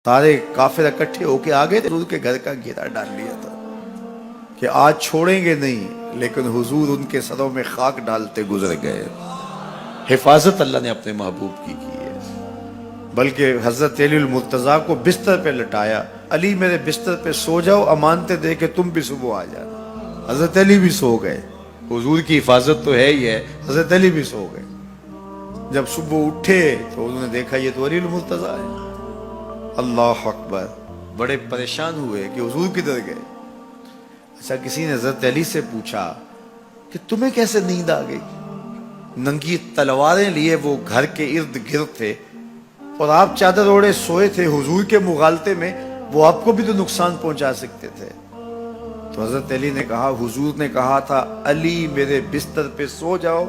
سارے کافر اکٹھے ہو کے آگے حضور کے گھر کا گھیرا ڈال لیا تھا کہ آج چھوڑیں گے نہیں، لیکن حضور ان کے سروں میں خاک ڈالتے گزر گئے۔ حفاظت اللہ نے اپنے محبوب کی ہے، بلکہ حضرت علی المرتضیٰ کو بستر پہ لٹایا، علی میرے بستر پہ سو جاؤ، امانتیں دے کے تم بھی صبح آ جانا۔ حضرت علی بھی سو گئے، حضور کی حفاظت تو ہے ہی ہے، حضرت علی بھی سو گئے۔ جب صبح اٹھے تو انہوں نے دیکھا یہ تو علی المرتضیٰ ہے۔ اللہ اکبر، بڑے پریشان ہوئے کہ حضور کدھر گئے۔ اچھا، کسی نے حضرت علی سے پوچھا کہ تمہیں کیسے نیند آ گئی؟ ننگی تلواریں لیے وہ گھر کے ارد گرد تھے اور آپ چادر اوڑے سوئے تھے حضور کے مغالطے میں، وہ آپ کو بھی تو نقصان پہنچا سکتے تھے۔ تو حضرت علی نے کہا، حضور نے کہا تھا علی میرے بستر پہ سو جاؤ،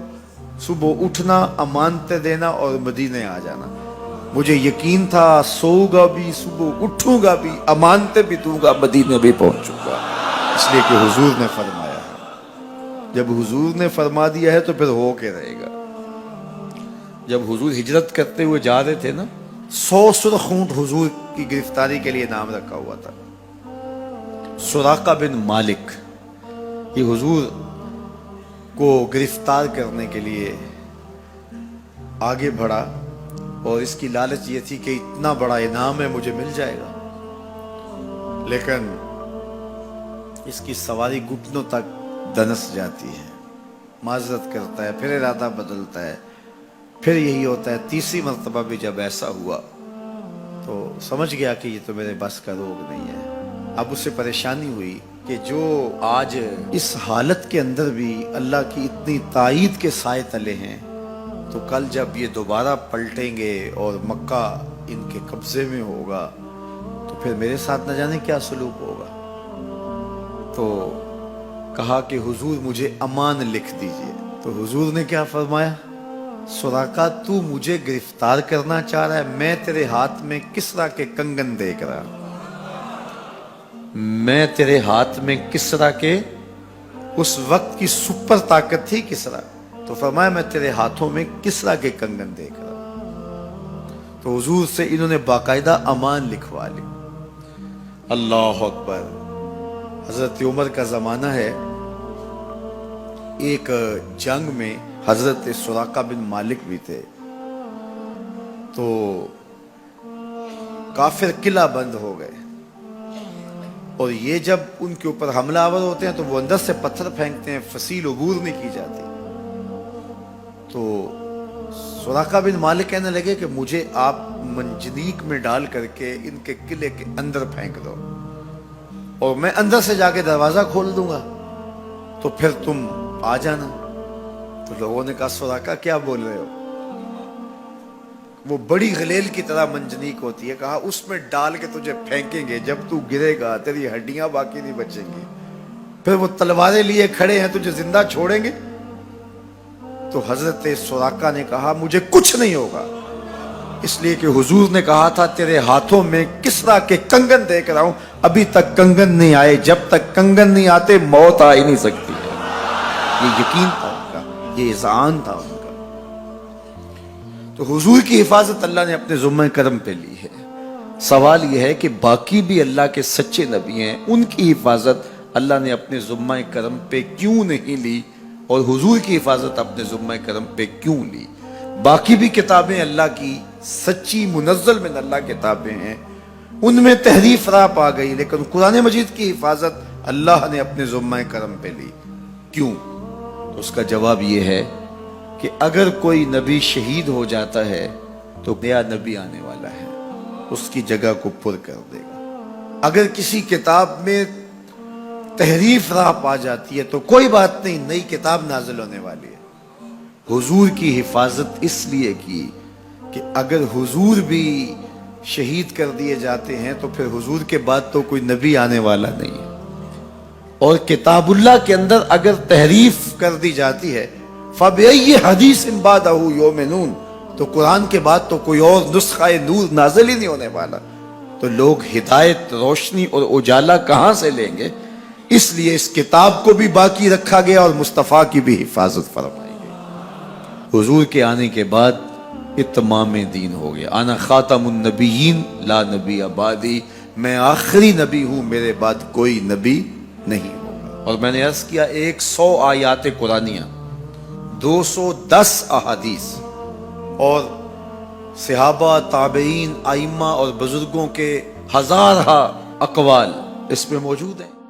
صبح اٹھنا، امانتیں دینا اور مدینے آ جانا۔ مجھے یقین تھا سوؤں گا بھی، صبح اٹھوں گا بھی، امانتیں بھی دوں گا، مدینے بھی پہنچوں گا، اس لیے کہ حضور نے فرمایا ہے۔ جب حضور نے فرما دیا ہے تو پھر ہو کے رہے گا۔ جب حضور ہجرت کرتے ہوئے جا رہے تھے نا، 100 سرخ اونٹ حضور کی گرفتاری کے لیے نام رکھا ہوا تھا۔ سراقہ بن مالک یہ حضور کو گرفتار کرنے کے لیے آگے بڑھا اور اس کی لالچ یہ تھی کہ اتنا بڑا انعام ہے، مجھے مل جائے گا، لیکن اس کی سواری گھٹنوں تک دنس جاتی ہے، معذرت کرتا ہے، پھر ارادہ بدلتا ہے، پھر یہی ہوتا ہے۔ تیسری مرتبہ بھی جب ایسا ہوا تو سمجھ گیا کہ یہ تو میرے بس کا روگ نہیں ہے۔ اب اسے پریشانی ہوئی کہ جو آج اس حالت کے اندر بھی اللہ کی اتنی تائید کے سائے تلے ہیں، تو کل جب یہ دوبارہ پلٹیں گے اور مکہ ان کے قبضے میں ہوگا تو پھر میرے ساتھ نہ جانے کیا سلوک ہوگا۔ تو کہا کہ حضور مجھے امان لکھ دیجئے۔ تو حضور نے کیا فرمایا؟ سراقہ تو مجھے گرفتار کرنا چاہ رہا ہے، میں تیرے ہاتھ میں کسرا کے کنگن دیکھ رہا، میں تیرے ہاتھ میں کسرا کے، اس وقت کی سپر طاقت تھی کسرا، تو فرمایا میں تیرے ہاتھوں میں کسرا کے کنگن دیکھ رہا۔ تو حضور سے انہوں نے باقاعدہ امان لکھوا لی۔ اللہ اکبر۔ حضرت عمر کا زمانہ ہے، ایک جنگ میں حضرت سراقہ بن مالک بھی تھے، تو کافر قلعہ بند ہو گئے، اور یہ جب ان کے اوپر حملہ آور ہوتے ہیں تو وہ اندر سے پتھر پھینکتے ہیں، فصیل عبور نہیں کی جاتی۔ تو سراقہ بن مالک کہنے لگے کہ مجھے آپ منجنیق میں ڈال کر کے ان کے قلعے کے اندر پھینک دو اور میں اندر سے جا کے دروازہ کھول دوں گا، تو پھر تم آ جانا۔ تو لوگوں نے کہا سراقہ کیا بول رہے ہو؟ وہ بڑی غلیل کی طرح منجنیق ہوتی ہے، کہا اس میں ڈال کے تجھے پھینکیں گے، جب تو گرے گا تیری ہڈیاں باقی نہیں بچیں گی، پھر وہ تلواریں لیے کھڑے ہیں تجھے زندہ چھوڑیں گے۔ تو حضرت سراقہ نے کہا مجھے کچھ نہیں ہوگا، اس لیے کہ حضور نے کہا تھا تیرے ہاتھوں میں کسرا کے کنگن دیکھ رہا ہوں، ابھی تک کنگن نہیں آئے، جب تک کنگن نہیں آتے موت آ ہی نہیں سکتی ہے۔ یہ یقین تھا ان کا، یہ اذعان تھا ان کا۔ تو حضور کی حفاظت اللہ نے اپنے ذمہ کرم پہ لی ہے۔ سوال یہ ہے کہ باقی بھی اللہ کے سچے نبی ہیں، ان کی حفاظت اللہ نے اپنے ذمہ کرم پہ کیوں نہیں لی، اور حضور کی حفاظت اپنے ذمہ کرم پہ کیوں لی؟ باقی بھی کتابیں اللہ کی سچی منزل من اللہ کتابیں ہیں، ان میں تحریف راہ پا گئی، لیکن قرآن مجید کی حفاظت اللہ نے اپنے ذمہ کرم پہ لی۔ کیوں؟ تو اس کا جواب یہ ہے کہ اگر کوئی نبی شہید ہو جاتا ہے تو نیا نبی آنے والا ہے، اس کی جگہ کو پر کر دے گا۔ اگر کسی کتاب میں تحریف راہ پا جاتی ہے تو کوئی بات نہیں، نئی کتاب نازل ہونے والی ہے۔ حضور کی حفاظت اس لیے کی کہ اگر حضور بھی شہید کر دیے جاتے ہیں تو پھر حضور کے بعد تو کوئی نبی آنے والا نہیں ہے، اور کتاب اللہ کے اندر اگر تحریف کر دی جاتی ہے فَبِأَيِّ حَدِيثٍ بَعْدَهُ يُؤْمِنُونَ، تو قرآن کے بعد تو کوئی اور نسخہ نور نازل ہی نہیں ہونے والا، تو لوگ ہدایت، روشنی اور اجالا کہاں سے لیں گے؟ اس لیے اس کتاب کو بھی باقی رکھا گیا اور مصطفیٰ کی بھی حفاظت فرمائی گئی۔ حضور کے آنے کے بعد اتمام دین ہو گیا. انا خاتم النبیین لا نبی بعدی, میں آخری نبی ہوں, میرے بعد کوئی نبی نہیں ہوگا. اور میں نے عرض کیا 100 آیات قرآنیہ, 210 احادیث اور صحابہ, تابعین, ائمہ اور بزرگوں کے ہزارہ اقوال اس میں موجود ہیں.